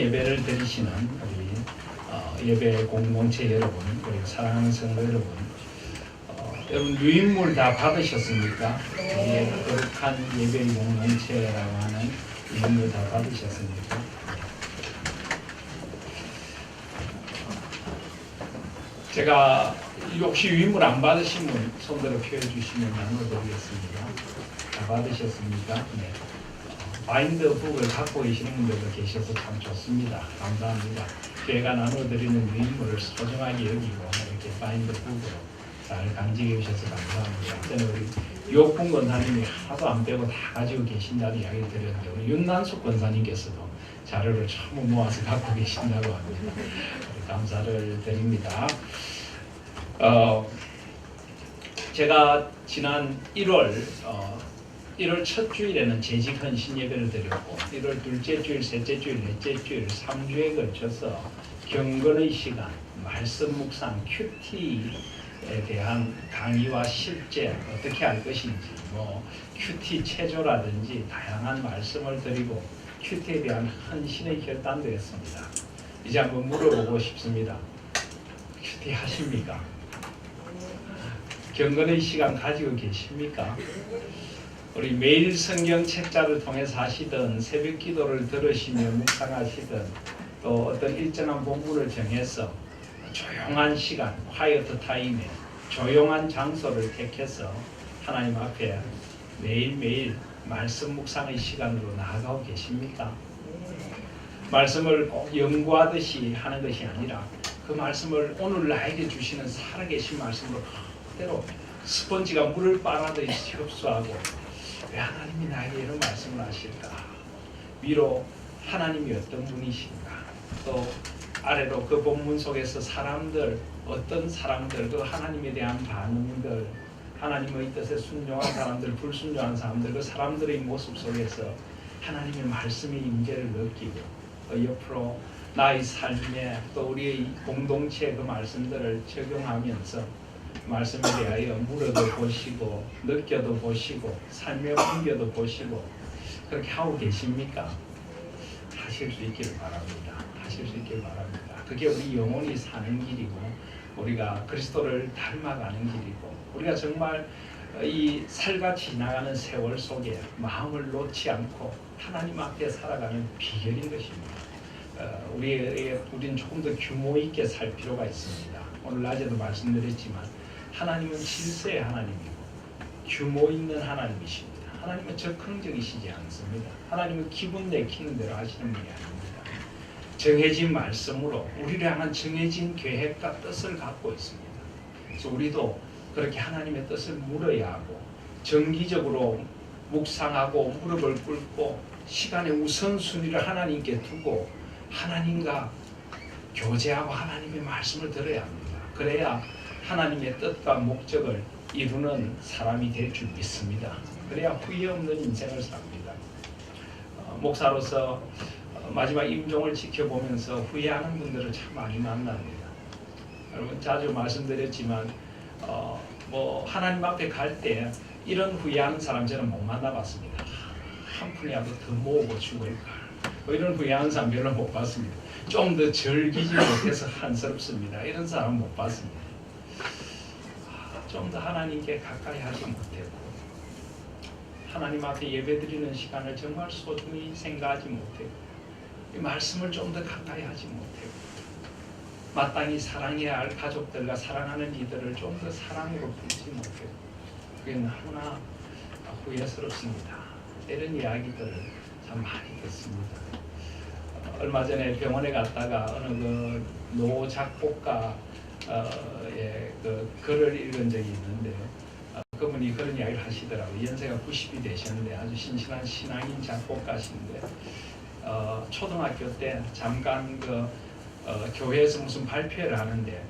예배를 드리시는 우리 예배 공동체 여러분, 그리고 사랑하는 성도 여러분, 여러분 유인물 다 받으셨습니까? 거룩한 예배 공동체라고 하는 유인물 다 받으셨습니까? 제가 혹시 유인물 안 받으신 분 손들어 표해 주시면 나눠드리겠습니다. 다 받으셨습니까? 네. 바인드 북을 갖고 계시는 분들도 계셔서 참 좋습니다. 감사합니다. 교회가 나눠드리는 유인물을 소중하게 여기고 이렇게 바인드 북으로 잘 간직해 주셔서 감사합니다. 저는 우리 유옥분 권사님이 하나도 안 빼고 다 가지고 계신다는 이야기를 드렸는데 우리 윤난숙 권사님께서도 자료를 전부 모아서 갖고 계신다고 합니다. 감사를 드립니다. 제가 지난 1월 첫 주일에는 재직 헌신 예배를 드렸고 1월 둘째 주일, 셋째 주일, 넷째 주일 3주에 걸쳐서 경건의 시간, 말씀 묵상, 큐티에 대한 강의와 실제 어떻게 할 것인지 큐티 체조라든지 다양한 말씀을 드리고 큐티에 대한 헌신의 결단도 했습니다. 이제 한번 물어보고 싶습니다. 큐티 하십니까? 경건의 시간 가지고 계십니까? 우리 매일 성경 책자를 통해서 하시든 새벽 기도를 들으시며 묵상하시든 또 어떤 일정한 본문을 정해서 조용한 시간, 콰이어트 타임에 조용한 장소를 택해서 하나님 앞에 매일매일 말씀 묵상의 시간으로 나아가고 계십니까? 말씀을 꼭 연구하듯이 하는 것이 아니라 그 말씀을 오늘 나에게 주시는 살아계신 말씀으로 그대로 스펀지가 물을 빨아들이듯이 흡수하고 왜 하나님이 나에게 이런 말씀을 하실까? 위로 하나님이 어떤 분이신가? 또 아래로 그 본문 속에서 사람들, 어떤 사람들, 그 하나님에 대한 반응들, 하나님의 뜻에 순종한 사람들, 불순종한 사람들, 그 사람들의 모습 속에서 하나님의 말씀의 임재를 느끼고 옆으로 나의 삶에 또 우리의 공동체의 그 말씀들을 적용하면서 말씀에 대하여 물어도 보시고 느껴도 보시고 삶에 옮겨도 보시고 그렇게 하고 계십니까? 하실 수 있기를 바랍니다. 하실 수 있기를 바랍니다. 그게 우리 영혼이 사는 길이고 우리가 그리스도를 닮아가는 길이고 우리가 정말 이 살같이 지나가는 세월 속에 마음을 놓지 않고 하나님 앞에 살아가는 비결인 것입니다. 우리는 조금 더 규모 있게 살 필요가 있습니다. 오늘 낮에도 말씀드렸지만 하나님은 질서의 하나님이고 규모 있는 하나님이십니다. 하나님은 적극적이시지 않습니다. 하나님은 기분 내키는 대로 하시는 분이 아닙니다. 정해진 말씀으로 우리를 향한 정해진 계획과 뜻을 갖고 있습니다. 그래서 우리도 그렇게 하나님의 뜻을 물어야 하고 정기적으로 묵상하고 무릎을 꿇고 시간의 우선순위를 하나님께 두고 하나님과 교제하고 하나님의 말씀을 들어야 합니다. 그래야 하나님의 뜻과 목적을 이루는 사람이 될 줄 믿습니다. 그래야 후회 없는 인생을 삽니다. 목사로서 마지막 임종을 지켜보면서 후회하는 분들을 참 많이 만납니다. 여러분 자주 말씀드렸지만 하나님 앞에 갈 때 이런 후회하는 사람 저는 못 만나봤습니다. 한 푼이라도 더 모으고 죽을까 이런 후회하는 사람 별로 못 봤습니다. 좀 더 즐기지 못해서 한스럽습니다. 이런 사람 못 봤습니다. 좀 더 하나님께 가까이 하지 못했고 하나님 앞에 예배드리는 시간을 정말 소중히 생각하지 못했고 이 말씀을 좀 더 가까이 하지 못했고 마땅히 사랑해야 할 가족들과 사랑하는 이들을 좀 더 사랑으로 품지 못했고 그게 너무나 후회스럽습니다. 이런 이야기들을 참 많이 듣습니다. 얼마 전에 병원에 갔다가 어느 그 노 작곡가 그 글을 읽은 적이 있는데 그분이 그런 이야기를 하시더라고요. 연세가 90이 되셨는데 아주 신실한 신앙인 작곡가신데 초등학교 때 잠깐 교회에서 무슨 발표를 하는데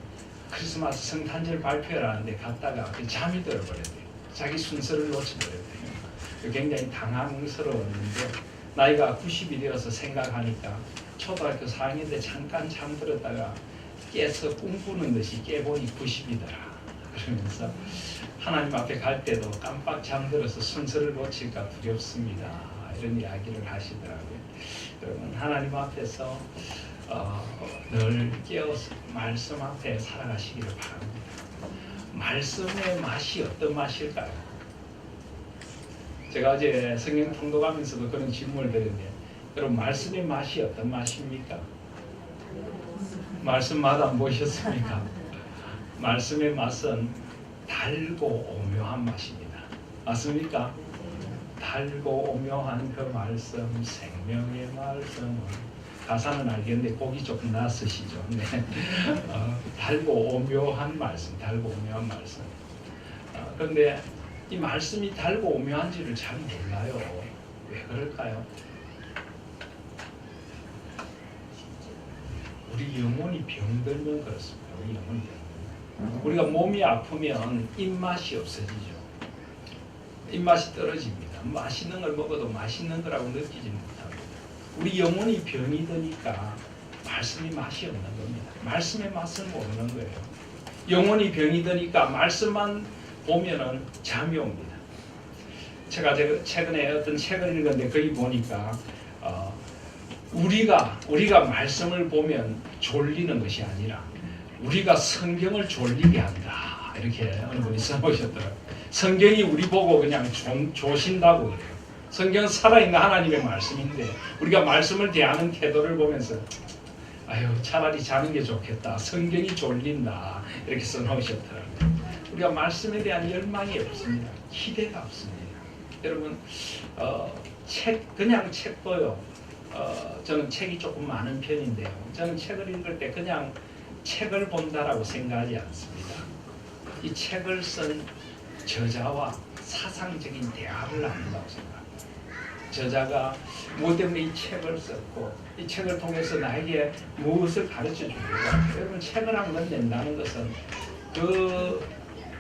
크리스마스 성탄절 발표를 하는데 갔다가 잠이 들어버렸대요. 자기 순서를 놓쳐버렸대요. 굉장히 당황스러웠는데 나이가 90이 되어서 생각하니까 초등학교 4학년 때 잠깐 잠들었다가 깨서 꿈꾸는 듯이 깨보니 90이더라. 그러면서 하나님 앞에 갈 때도 깜빡 잠들어서 순서를 놓칠까 두렵습니다. 이런 이야기를 하시더라고요. 여러분 하나님 앞에서 늘 깨어서 말씀 앞에 살아가시기를 바랍니다. 말씀의 맛이 어떤 맛일까요? 제가 어제 성경 통독하면서도 그런 질문을 드렸는데 여러분 말씀의 맛이 어떤 맛입니까? 말씀마다 안 보셨습니까? 말씀의 맛은 달고 오묘한 맛입니다. 맞습니까? 달고 오묘한 그 말씀, 생명의 말씀은 가사는 알겠는데 곡이 조금 낯서시죠? 네. 달고 오묘한 말씀, 달고 오묘한 말씀. 그런데 이 말씀이 달고 오묘한지를 잘 몰라요. 왜 그럴까요? 우리 영혼이 병들면 그렇습니다. 우리 영혼이 병들면. 우리가 몸이 아프면 입맛이 없어지죠. 입맛이 떨어집니다. 맛있는 걸 먹어도 맛있는 거라고 느끼지 못합니다. 우리 영혼이 병이 드니까 말씀이 맛이 없는 겁니다. 말씀의 맛을 모르는 거예요. 영혼이 병이 드니까 말씀만 보면은 잠이 옵니다. 제가 최근에 어떤 책을 읽었는데 거기 보니까 우리가 말씀을 보면 졸리는 것이 아니라 우리가 성경을 졸리게 한다. 이렇게 어느 분이 써보셨더라고요. 성경이 우리 보고 그냥 조신다고 그래요. 성경은 살아있는 하나님의 말씀인데 우리가 말씀을 대하는 태도를 보면서 아유 차라리 자는 게 좋겠다. 성경이 졸린다. 이렇게 써놓으셨더라고요. 우리가 말씀에 대한 열망이 없습니다. 기대가 없습니다. 여러분 그냥 책도요. 저는 책이 조금 많은 편인데요. 저는 책을 읽을 때 그냥 책을 본다라고 생각하지 않습니다. 이 책을 쓴 저자와 사상적인 대화를 나눈다고 생각합니다. 저자가 무엇 때문에 이 책을 썼고 이 책을 통해서 나에게 무엇을 가르쳐 주는가. 여러분 책을 한 권 낸다는 것은 그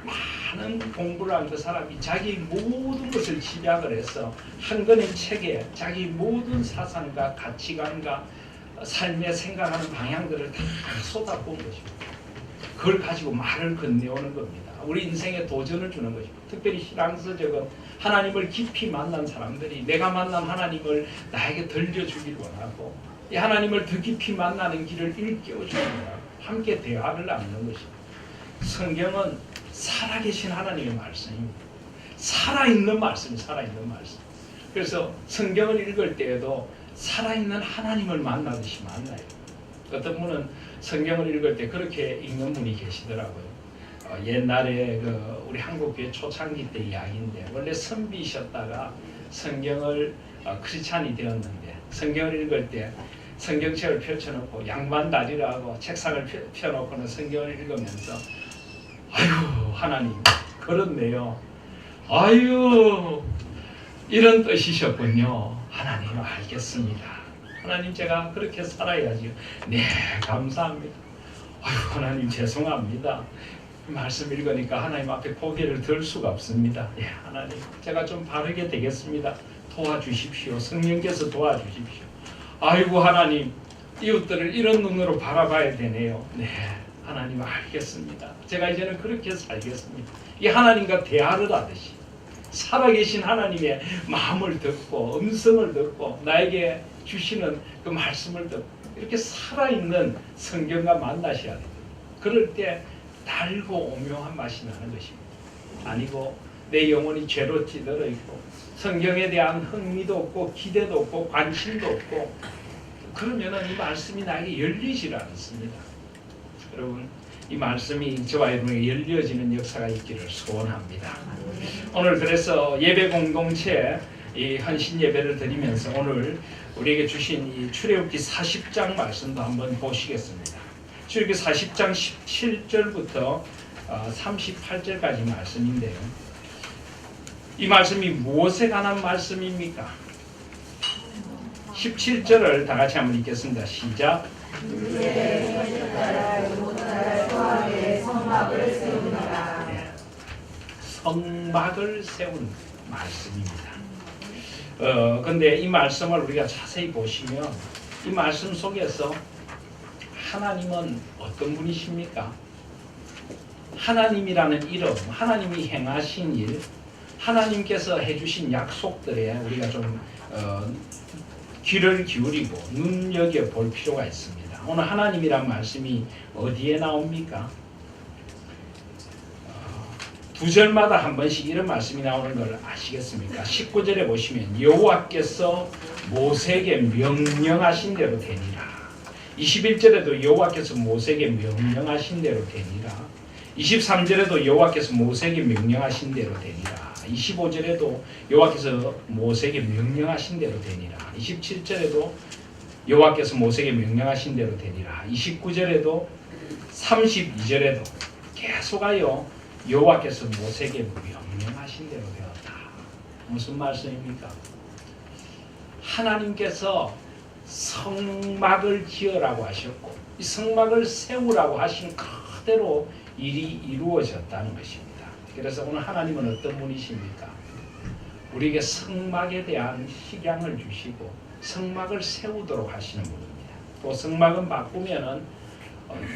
많은 공부를 한 그 사람이 자기 모든 것을 집약을 해서 한 권의 책에 자기 모든 사상과 가치관과 삶의 생각하는 방향들을 다 쏟아부은 것입니다. 그걸 가지고 말을 건네오는 겁니다. 우리 인생에 도전을 주는 것입니다. 특별히 신앙서적은 하나님을 깊이 만난 사람들이 내가 만난 하나님을 나에게 들려주길 원하고 이 하나님을 더 깊이 만나는 길을 일깨워주길 원하고 함께 대화를 나누는 것입니다. 성경은 살아계신 하나님의 말씀입니다. 살아있는 말씀, 살아있는 말씀. 그래서 성경을 읽을 때에도 살아있는 하나님을 만나듯이 만나요. 어떤 분은 성경을 읽을 때 그렇게 읽는 분이 계시더라고요. 옛날에 우리 한국교회 초창기 때 이야기인데 원래 선비셨다가 성경을 크리스찬이 되었는데 성경을 읽을 때 성경책을 펼쳐놓고 양반 다리를 하고 책상을 펴놓고는 성경을 읽으면서 아유 하나님 그렇네요. 아유 이런 뜻이셨군요. 하나님 알겠습니다. 하나님 제가 그렇게 살아야지요. 네 감사합니다. 아유 하나님 죄송합니다. 말씀 읽으니까 하나님 앞에 고개를 들 수가 없습니다. 예, 하나님 제가 좀 바르게 되겠습니다. 도와주십시오. 성령께서 도와주십시오. 아이고 하나님 이웃들을 이런 눈으로 바라봐야 되네요. 네 하나님 알겠습니다. 제가 이제는 그렇게 살겠습니다. 이 하나님과 대화를 하듯이 살아계신 하나님의 마음을 듣고 음성을 듣고 나에게 주시는 그 말씀을 듣고 이렇게 살아있는 성경과 만나셔야 됩니다. 그럴 때 달고 오묘한 맛이 나는 것입니다. 아니고 내 영혼이 죄로 찌들어 있고 성경에 대한 흥미도 없고 기대도 없고 관심도 없고 그러면 이 말씀이 나에게 열리질 않습니다. 여러분 이 말씀이 저와 여러분에게 열려지는 역사가 있기를 소원합니다. 오늘 그래서 예배 공동체 이 헌신 예배를 드리면서 오늘 우리에게 주신 이 출애굽기 40장 말씀도 한번 보시겠습니다. 출애굽기 40장 17절부터 38절까지 말씀인데요. 이 말씀이 무엇에 관한 말씀입니까? 17절을 다 같이 한번 읽겠습니다. 시작. 성막을 세운 말씀입니다. 근데 이 말씀을 우리가 자세히 보시면 이 말씀 속에서 하나님은 어떤 분이십니까? 하나님이라는 이름, 하나님이 행하신 일, 하나님께서 해주신 약속들에 우리가 좀 귀를 기울이고 눈여겨 볼 필요가 있습니다. 오늘 하나님이란 말씀이 어디에 나옵니까? 두 절마다 한 번씩 이런 말씀이 나오는 걸 아시겠습니까? 19절에 보시면 여호와께서 모세에게 명령하신 대로 되니라. 21절에도 여호와께서 모세에게 명령하신 대로 되니라. 23절에도 여호와께서 모세에게 명령하신 대로 되니라. 25절에도 여호와께서 모세에게 명령하신 대로 되니라. 27절에도 여호와께서 모세에게 명령하신 대로 되니라. 29절에도 32절에도 계속하여 여호와께서 모세에게 명령하신 대로 되었다. 무슨 말씀입니까? 하나님께서 성막을 지으라고 하셨고 이 성막을 세우라고 하신 그대로 일이 이루어졌다는 것입니다. 그래서 오늘 하나님은 어떤 분이십니까? 우리에게 성막에 대한 식양을 주시고 성막을 세우도록 하시는 분입니다. 또 성막은 바꾸면은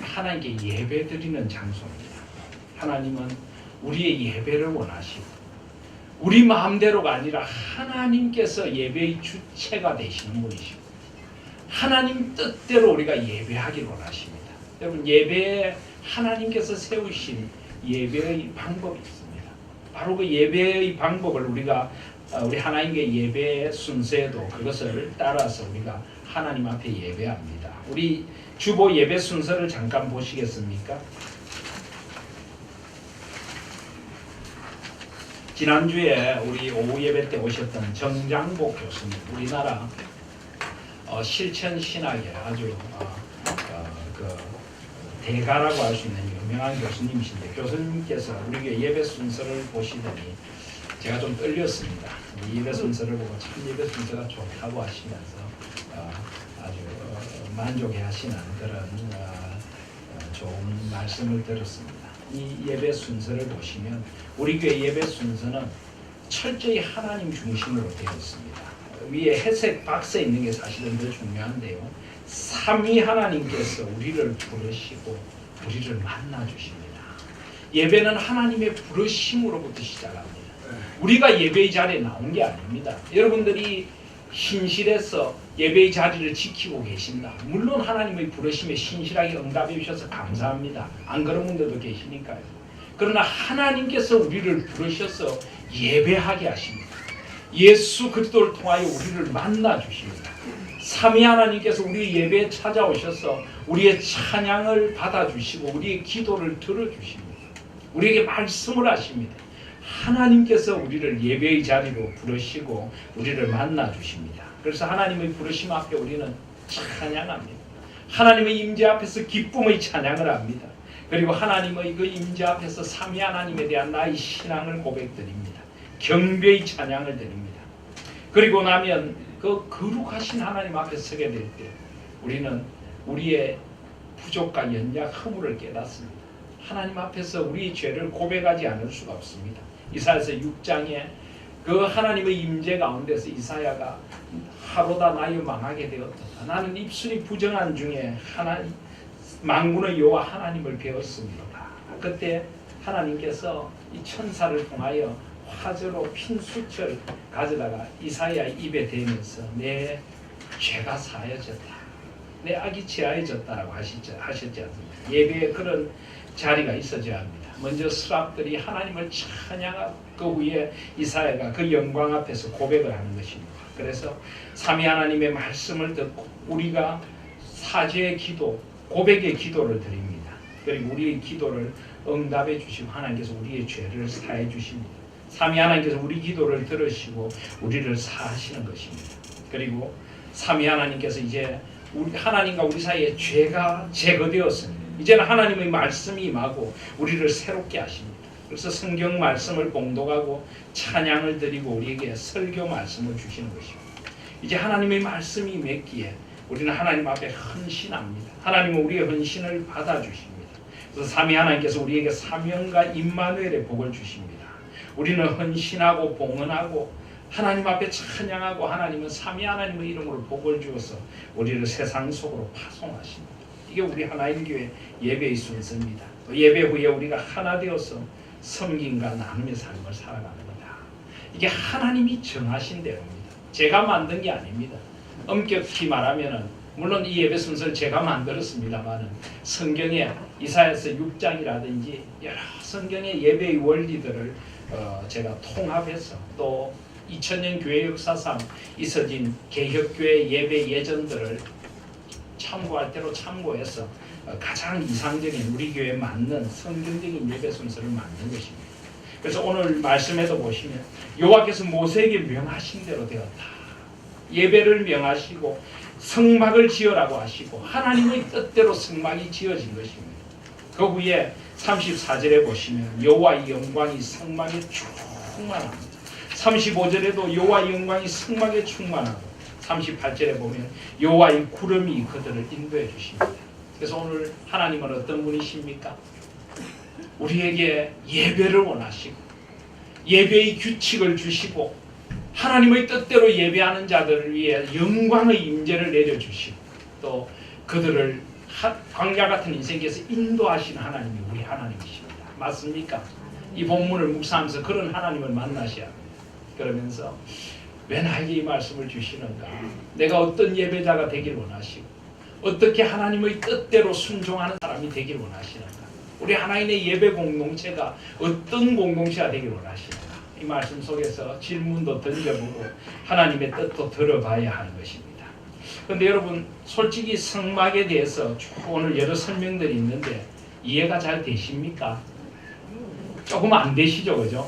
하나님께 예배드리는 장소입니다. 하나님은 우리의 예배를 원하시고 우리 마음대로가 아니라 하나님께서 예배의 주체가 되시는 분이시고 하나님 뜻대로 우리가 예배하기를 원하십니다. 여러분 예배에 하나님께서 세우신 예배의 방법이 있습니다. 바로 그 예배의 방법을 우리 하나님께 예배 순서에도 그것을 따라서 우리가 하나님 앞에 예배합니다. 우리 주보 예배 순서를 잠깐 보시겠습니까? 지난주에 우리 오후 예배 때 오셨던 정장복 교수님, 우리나라 실천 신학의 아주 그 대가라고 할 수 있는 유명한 교수님이신데 교수님께서 우리에게 예배 순서를 보시더니 제가 좀 떨렸습니다. 이 예배 순서를 보고 참 예배 순서가 좋다고 하시면서 아주 만족해 하시는 그런 좋은 말씀을 들었습니다. 이 예배 순서를 보시면 우리 교회 예배 순서는 철저히 하나님 중심으로 되어 있습니다. 위에 회색 박스에 있는 게 사실은 더 중요한데요. 삼위 하나님께서 우리를 부르시고 우리를 만나 주십니다. 예배는 하나님의 부르심으로부터 시작합니다. 우리가 예배의 자리에 나온 게 아닙니다. 여러분들이 신실해서 예배의 자리를 지키고 계신다. 물론 하나님의 부르심에 신실하게 응답해 주셔서 감사합니다. 안 그런 분들도 계시니까요. 그러나 하나님께서 우리를 부르셔서 예배하게 하십니다. 예수 그리스도를 통하여 우리를 만나 주십니다. 삼위 하나님께서 우리 예배에 찾아오셔서 우리의 찬양을 받아주시고 우리의 기도를 들어주십니다. 우리에게 말씀을 하십니다. 하나님께서 우리를 예배의 자리로 부르시고 우리를 만나 주십니다. 그래서 하나님의 부르심 앞에 우리는 찬양합니다. 하나님의 임재 앞에서 기쁨의 찬양을 합니다. 그리고 하나님의 그 임재 앞에서 삼위 하나님에 대한 나의 신앙을 고백드립니다. 경배의 찬양을 드립니다. 그리고 나면 그 거룩하신 하나님 앞에 서게 될 때 우리는 우리의 부족과 연약 허물을 깨닫습니다. 하나님 앞에서 우리의 죄를 고백하지 않을 수가 없습니다. 이사야서 6장에 그 하나님의 임재 가운데서 이사야가 하루다 나여 망하게 되었다. 나는 입술이 부정한 중에 하나님 만군의 여호와 하나님을 배웠습니다. 그때 하나님께서 이 천사를 통하여 화저로 핀 숯을 가져다가 이사야 입에 대면서 내 죄가 사해졌다. 내 악이 제하여졌다라고 하셨지 않습니까? 예배에 그런 자리가 있어져야 합니다. 먼저 스랍들이 하나님을 찬양하고 그 후에 이사야가 그 영광 앞에서 고백을 하는 것입니다. 그래서 삼위 하나님의 말씀을 듣고 우리가 사죄의 기도, 고백의 기도를 드립니다. 그리고 우리의 기도를 응답해 주시고 하나님께서 우리의 죄를 사해 주십니다. 삼위 하나님께서 우리 기도를 들으시고 우리를 사하시는 것입니다. 그리고 삼위 하나님께서 이제 우리 하나님과 우리 사이에 죄가 제거되었습니다. 이제는 하나님의 말씀이 임하고 우리를 새롭게 하십니다. 그래서 성경 말씀을 봉독하고 찬양을 드리고 우리에게 설교 말씀을 주시는 것입니다. 이제 하나님의 말씀이 임했기에 우리는 하나님 앞에 헌신합니다. 하나님은 우리의 헌신을 받아주십니다. 그래서 삼위 하나님께서 우리에게 사명과 임마누엘의 복을 주십니다. 우리는 헌신하고 봉헌하고 하나님 앞에 찬양하고 하나님은 삼위 하나님의 이름으로 복을 주어서 우리를 세상 속으로 파송하십니다. 이게 우리 하나님교회 예배의 순서입니다. 또 예배 후에 우리가 하나 되어서 섬김과 나눔의 삶을 살아가는 겁니다. 이게 하나님이 정하신 대로입니다. 제가 만든 게 아닙니다. 엄격히 말하면은 물론 이 예배 순서를 제가 만들었습니다만은 성경의 이사야서 6장이라든지 여러 성경의 예배의 원리들을 제가 통합해서 또 2000년 교회 역사상 있어진 개혁교회 예배 예전들을 참고할 대로 참고해서 가장 이상적인 우리 교회에 맞는 성경적인 예배 순서를 만든 것입니다. 그래서 오늘 말씀에도 보시면 여호와께서 모세에게 명하신 대로 되었다. 예배를 명하시고 성막을 지으라고 하시고 하나님의 뜻대로 성막이 지어진 것입니다. 그 후에 34절에 보시면 여호와의 영광이 성막에 충만합니다. 35절에도 여호와의 영광이 성막에 충만하고 38절에 보면 여호와의 구름이 그들을 인도해 주십니다. 그래서 오늘 하나님은 어떤 분이십니까? 우리에게 예배를 원하시고 예배의 규칙을 주시고 하나님의 뜻대로 예배하는 자들을 위해 영광의 임재를 내려주시고 또 그들을 광야 같은 인생에서 인도하시는 하나님이 우리 하나님이십니다. 맞습니까? 이 본문을 묵상하면서 그런 하나님을 만나셔야 합니다. 그러면서 왜 나에게 이 말씀을 주시는가? 내가 어떤 예배자가 되길 원하시고 어떻게 하나님의 뜻대로 순종하는 사람이 되길 원하시는가? 우리 하나님의 예배 공동체가 어떤 공동체가 되길 원하시는가? 이 말씀 속에서 질문도 던져보고 하나님의 뜻도 들어봐야 하는 것입니다. 그런데 여러분 솔직히 성막에 대해서 오늘 여러 설명들이 있는데 이해가 잘 되십니까? 조금 안 되시죠, 그죠?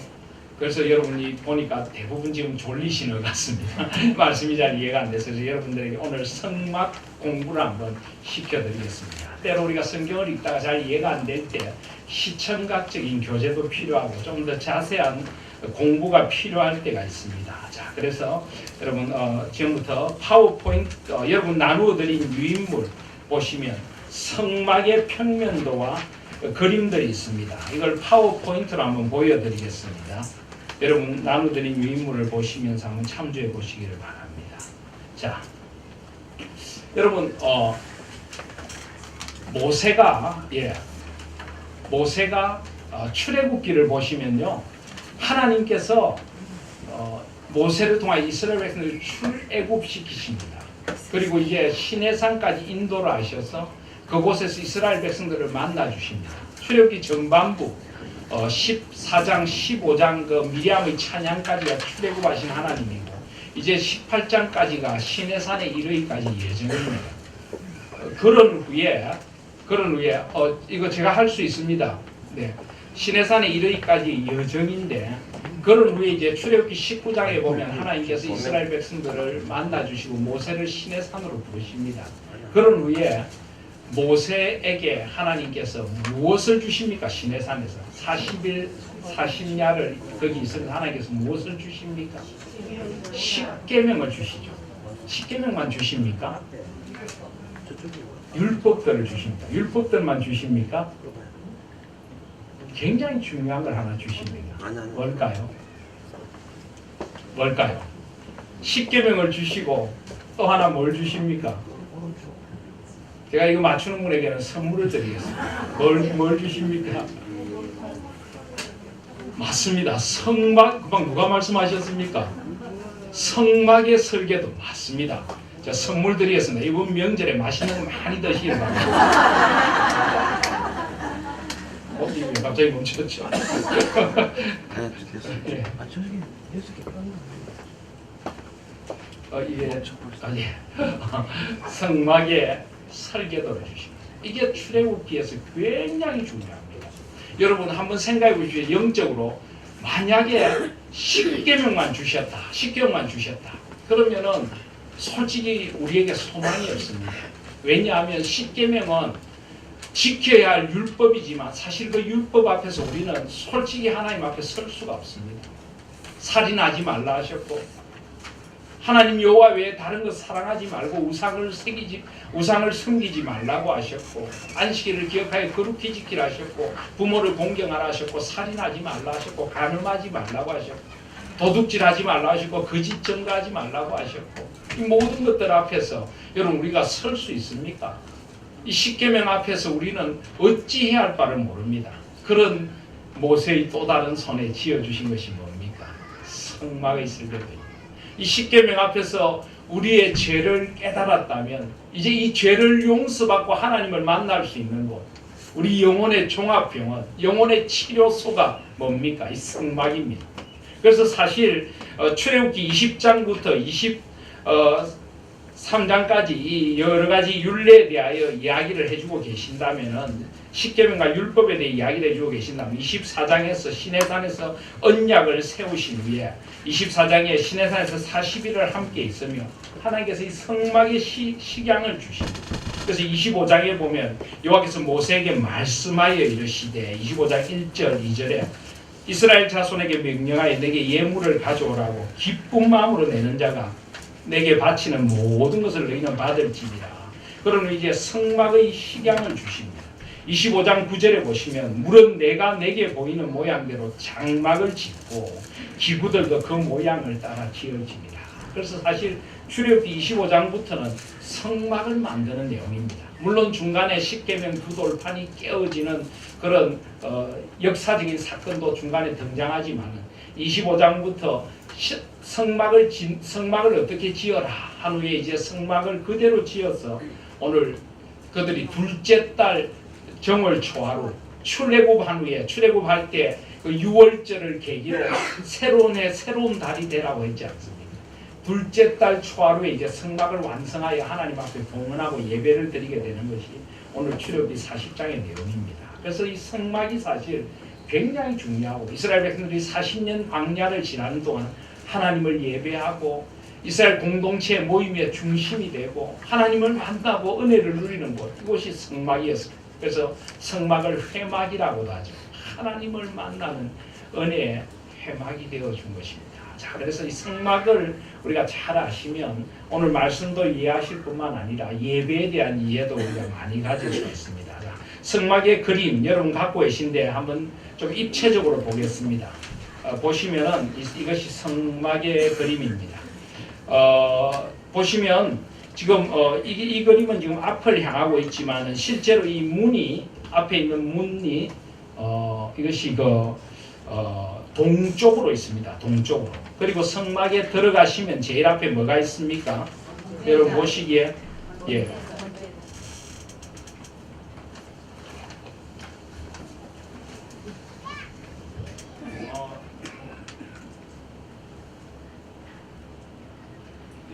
그래서 여러분이 보니까 대부분 지금 졸리시는 것 같습니다. 말씀이 잘 이해가 안 돼서 여러분들에게 오늘 성막 공부를 한번 시켜드리겠습니다. 때로 우리가 성경을 읽다가 잘 이해가 안 될 때 시청각적인 교재도 필요하고 좀 더 자세한 공부가 필요할 때가 있습니다. 자, 그래서 여러분 지금부터 파워포인트 여러분 나누어 드린 유인물 보시면 성막의 평면도와 그림들이 있습니다. 이걸 파워포인트로 한번 보여드리겠습니다. 여러분 나누어드린 유인물을 보시면서 한번 참조해 보시기를 바랍니다. 자, 여러분 모세가 출애굽기를 보시면요, 하나님께서 모세를 통하여 이스라엘 백성들을 출애굽시키십니다. 그리고 이제 시내산까지 인도를 하셔서 그곳에서 이스라엘 백성들을 만나 주십니다. 출애굽기 전반부 14장, 15장 그 미리암의 찬양까지가 출애굽하신 하나님이고 이제 18장까지가 시내산에 이르기까지 예정입니다. 그런 후에 이거 제가 할 수 있습니다. 네. 시내산에 이르기까지 여정인데 그런 후에 이제 출애굽기 19장에 보면 하나님께서 이스라엘 백성들을 만나 주시고 모세를 시내산으로 부르십니다. 그런 후에 모세에게 하나님께서 무엇을 주십니까? 시내산에서 40일 40야를 거기 있으면 하나님께서 무엇을 주십니까? 십계명을 주시죠. 십계명만 주십니까? 율법들을 주십니까? 율법들만 주십니까? 굉장히 중요한 걸 하나 주십니다. 뭘까요? 십계명을 주시고 또 하나 뭘 주십니까? 제가 이거 맞추는 분에게는 선물을 드리겠습니다. 뭘 주십니까? 맞습니다. 성막, 금방 누가 말씀하셨습니까? 성막의 설계도 맞습니다. 자, 선물 드리겠습니다. 이번 명절에 맛있는 거 많이 드시길 바랍니다. 갑자기 멈췄죠? 예. 성막의 설계도를 주십니다. 이게 출애굽기에서 굉장히 중요합니다. 여러분 한번 생각해 보십시오. 영적으로 만약에 십계명만 주셨다. 그러면은 솔직히 우리에게 소망이 없습니다. 왜냐하면 십계명은 지켜야 할 율법이지만 사실 그 율법 앞에서 우리는 솔직히 하나님 앞에 설 수가 없습니다. 살인하지 말라 하셨고 하나님 여호와 외에 다른 것 사랑하지 말고 우상을 섬기지 말라고 하셨고 안식일을 기억하여 거룩히 지키라 하셨고 부모를 공경하라 하셨고 살인하지 말라 하셨고 간음하지 말라고 하셨고 도둑질하지 말라 하셨고 거짓 증거하지 말라고 하셨고 이 모든 것들 앞에서 여러분 우리가 설 수 있습니까? 이 십계명 앞에서 우리는 어찌해야 할 바를 모릅니다. 그런 모세의 또 다른 손에 지어주신 것이 뭡니까? 성막의 설계도입니다. 이 십계명 앞에서 우리의 죄를 깨달았다면 이제 이 죄를 용서받고 하나님을 만날 수 있는 곳, 우리 영혼의 종합병원, 영혼의 치료소가 뭡니까? 이 성막입니다. 그래서 사실 출애굽기 20장부터 23장까지 이 여러 가지 율례에 대하여 이야기를 해주고 계신다면은, 십계명과 율법에 대해 이야기를 해주고 계신다면 24장에서 시내산에서 언약을 세우신 후에 24장에 시내산에서 40일을 함께 있으며 하나님께서 이 성막의 식양을 주십니다. 그래서 25장에 보면 여호와께서 모세에게 말씀하여 이르시되, 25장 1절 2절에 이스라엘 자손에게 명령하여 내게 예물을 가져오라고, 기쁜 마음으로 내는 자가 내게 바치는 모든 것을 너희는 받을지니라. 그러면 이제 성막의 식양을 주십니다. 25장 9절에 보시면 물은 내가 내게 보이는 모양대로 장막을 짓고 기구들도 그 모양을 따라 지어집니다. 그래서 사실 출애굽기 25장부터는 성막을 만드는 내용입니다. 물론 중간에 십계명 두 돌판이 깨어지는 그런 역사적인 사건도 중간에 등장하지만 25장부터 성막을 어떻게 지어라 한 후에 이제 성막을 그대로 지어서 오늘 그들이 둘째 달 정월 초하루 출애굽한 후에, 출애굽할 때 그 6월절을 계기로 새로운 해 새로운 달이 되라고 했지 않습니까? 둘째 달 초하루에 이제 성막을 완성하여 하나님 앞에 봉헌하고 예배를 드리게 되는 것이 오늘 출애굽기 40장의 내용입니다. 그래서 이 성막이 사실 굉장히 중요하고, 이스라엘 백성들이 40년 광야를 지나는 동안 하나님을 예배하고 이스라엘 공동체의 모임의 중심이 되고 하나님을 만나고 은혜를 누리는 곳, 이곳이 성막이었습니다. 그래서 성막을 회막이라고도 하죠. 하나님을 만나는 은혜의 회막이 되어준 것입니다. 자, 그래서 이 성막을 우리가 잘 아시면 오늘 말씀도 이해하실 뿐만 아니라 예배에 대한 이해도 우리가 많이 가질 수 있습니다. 자, 성막의 그림 여러분 갖고 계신데 한번 좀 입체적으로 보겠습니다. 보시면은 이것이 성막의 그림입니다. 보시면 지금 이 그림은 지금 앞을 향하고 있지만 실제로 이 문이, 앞에 있는 문이 이것이 동쪽으로 있습니다. 동쪽으로. 그리고 성막에 들어가시면 제일 앞에 뭐가 있습니까? 여러분 보시기에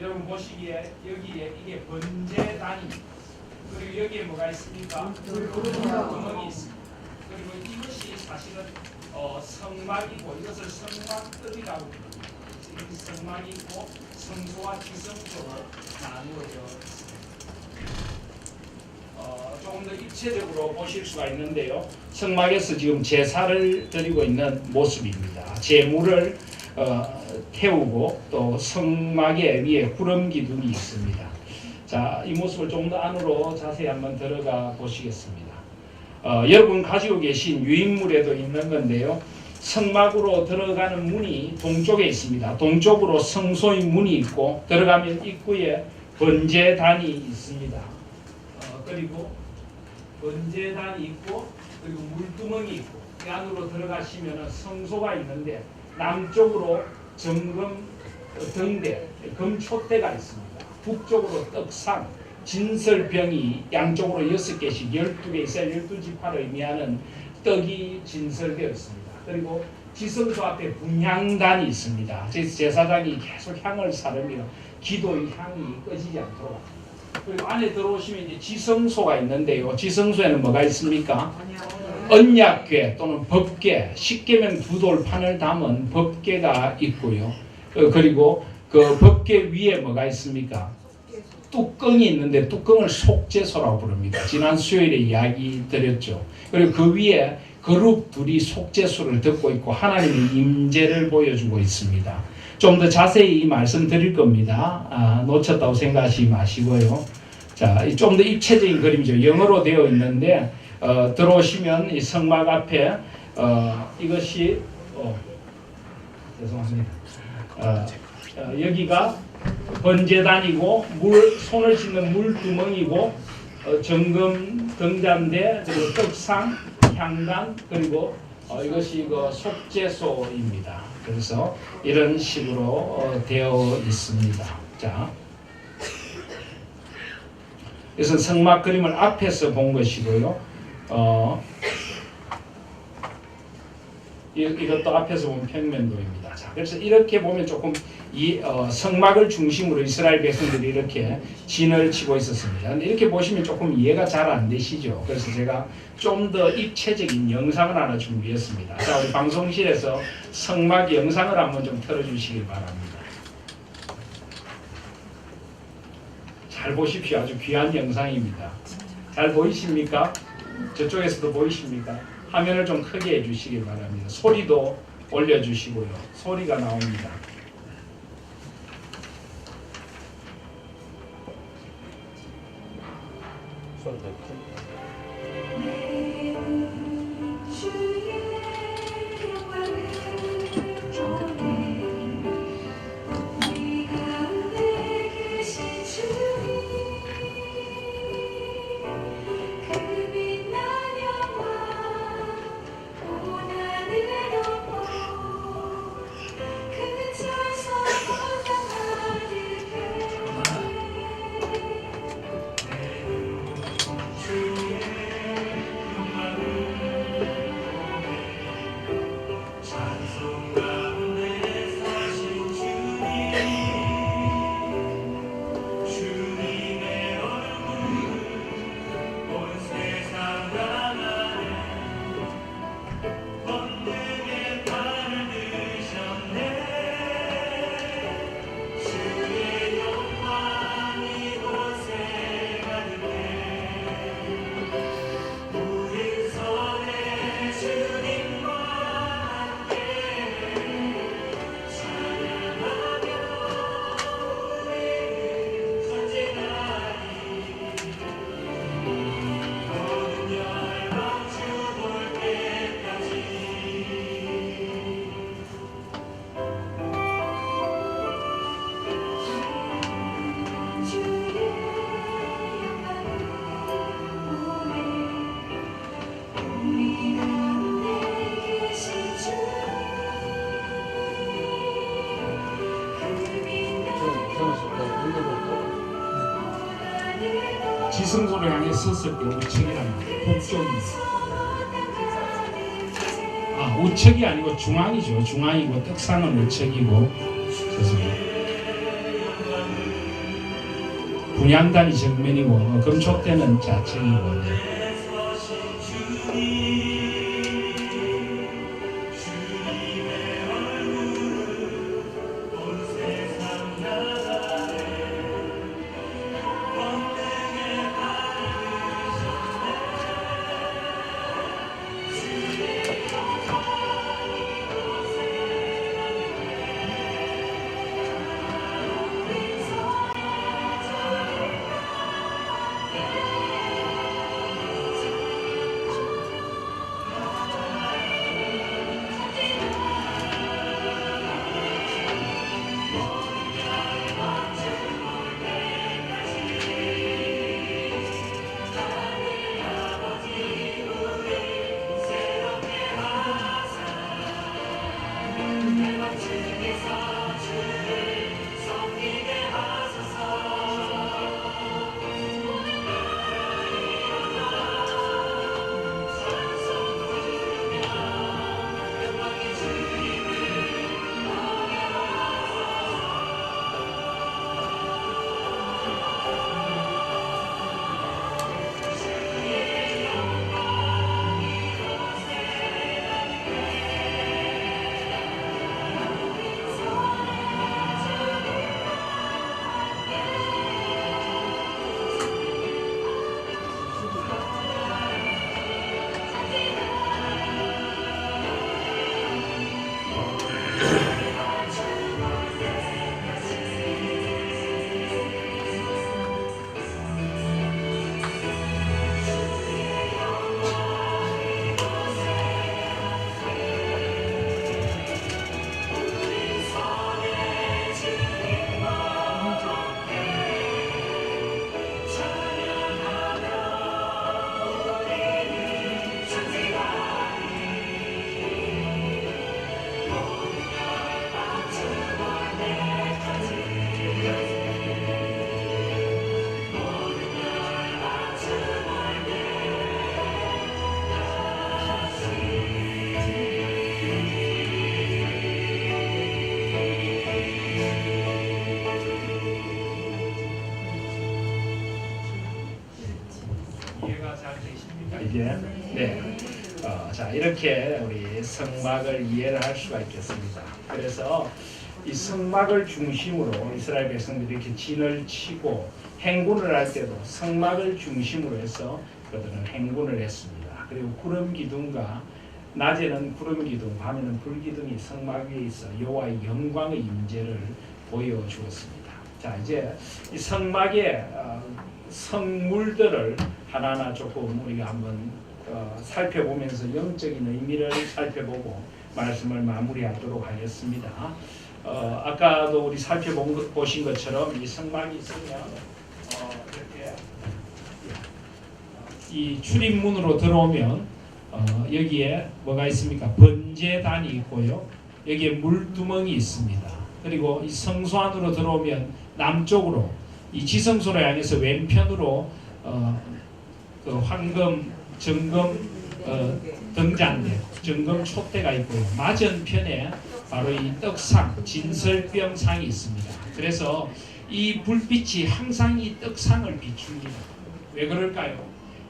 여러분 보시기에 여기에 이게 번제단입니다. 그리고 여기에 뭐가 있습니까? 구멍이 있습니다. 그리고 이것이 사실은 성막이고, 이것을 성막들이라고 부릅니다. 이 성막이 있고 성소와 지성소로 나누어져 있습니다. 조금 더 입체적으로 보실 수가 있는데요. 성막에서 지금 제사를 드리고 있는 모습입니다. 제물을 태우고 또 성막의 위에 구름 기둥이 있습니다. 자, 이 모습을 조금 더 안으로 자세히 한번 들어가 보시겠습니다. 여러분 가지고 계신 유인물에도 있는 건데요. 성막으로 들어가는 문이 동쪽에 있습니다. 동쪽으로 성소의 문이 있고 들어가면 입구에 번제단이 있습니다. 그리고 번제단이 있고 그리고 물두멍이 있고 그 안으로 들어가시면 성소가 있는데 남쪽으로 정금 등대, 금촛대가 있습니다. 북쪽으로 떡상, 진설병이 양쪽으로 6개씩 12개 있어요. 12지파를 의미하는 떡이 진설되어 있습니다. 그리고 지성소 앞에 분향단이 있습니다. 제사장이 계속 향을 사르며 기도의 향이 꺼지지 않도록. 그리고 안에 들어오시면 이제 지성소가 있는데요. 지성소에는 뭐가 있습니까? 언약궤 또는 법궤, 십계명 두 돌판을 담은 법궤가 있고요. 그리고 그 법궤 위에 뭐가 있습니까? 뚜껑이 있는데 뚜껑을 속죄소라고 부릅니다. 지난 수요일에 이야기 드렸죠. 그리고 그 위에 그룹 둘이 속죄소를 듣고 있고 하나님의 임재를 보여주고 있습니다. 좀 더 자세히 말씀드릴 겁니다. 놓쳤다고 생각하지 마시고요. 자, 좀 더 입체적인 그림이죠. 영어로 되어 있는데 들어오시면 이 성막 앞에 이것이 죄송합니다. 여기가 번제단이고 손을 씻는 물두멍이고 정금 등잔대 그리고 떡상 향단 그리고 이것이 그 속죄소입니다. 그래서 이런 식으로 되어 있습니다. 자, 그래서 성막 그림을 앞에서 본 것이고요. 이것도 앞에서 본 평면도입니다. 자, 그래서 이렇게 보면 조금 이 성막을 중심으로 이스라엘 백성들이 이렇게 진을 치고 있었습니다. 근데 이렇게 보시면 조금 이해가 잘 안 되시죠? 그래서 제가 좀 더 입체적인 영상을 하나 준비했습니다. 자, 우리 방송실에서 성막 영상을 한번 좀 틀어주시길 바랍니다. 잘 보십시오. 아주 귀한 영상입니다. 잘 보이십니까? 저쪽에서도 보이십니까? 화면을 좀 크게 해주시길 바랍니다. 소리도 올려주시고요. 소리가 나옵니다. 지성소를 향해 섰을 때 우측이라는 북쪽입니다. 우측이 아니고 중앙이죠. 중앙이고 떡상은 우측이고 죄송합니다. 분향단이 정면이고 금촉대는 좌측이고 이제? 네. 자, 이렇게 우리 성막을 이해를 할 수가 있겠습니다. 그래서 이 성막을 중심으로 이스라엘 백성들이 이렇게 진을 치고 행군을 할 때도 성막을 중심으로 해서 그들은 행군을 했습니다. 그리고 구름 기둥과 낮에는 구름 기둥, 밤에는 불 기둥이 성막 위에 있어 여호와의 영광의 임재를 보여주었습니다. 자, 이제 이 성막의 성물들을 하나하나 조금 우리가 한번 살펴보면서 영적인 의미를 살펴보고 말씀을 마무리하도록 하겠습니다. 아까도 우리 살펴보신 것처럼 이 성막이 있으면 이렇게 이 출입문으로 들어오면 여기에 뭐가 있습니까? 번제단이 있고요. 여기에 물두멍이 있습니다. 그리고 이 성소 안으로 들어오면 남쪽으로 이 지성소를 향해서 왼편으로 그 황금, 정금 등잔대, 정금 촛대가 있고요. 맞은편에 바로 이 떡상, 진설병상이 있습니다. 그래서 이 불빛이 항상 이 떡상을 비춥니다. 왜 그럴까요?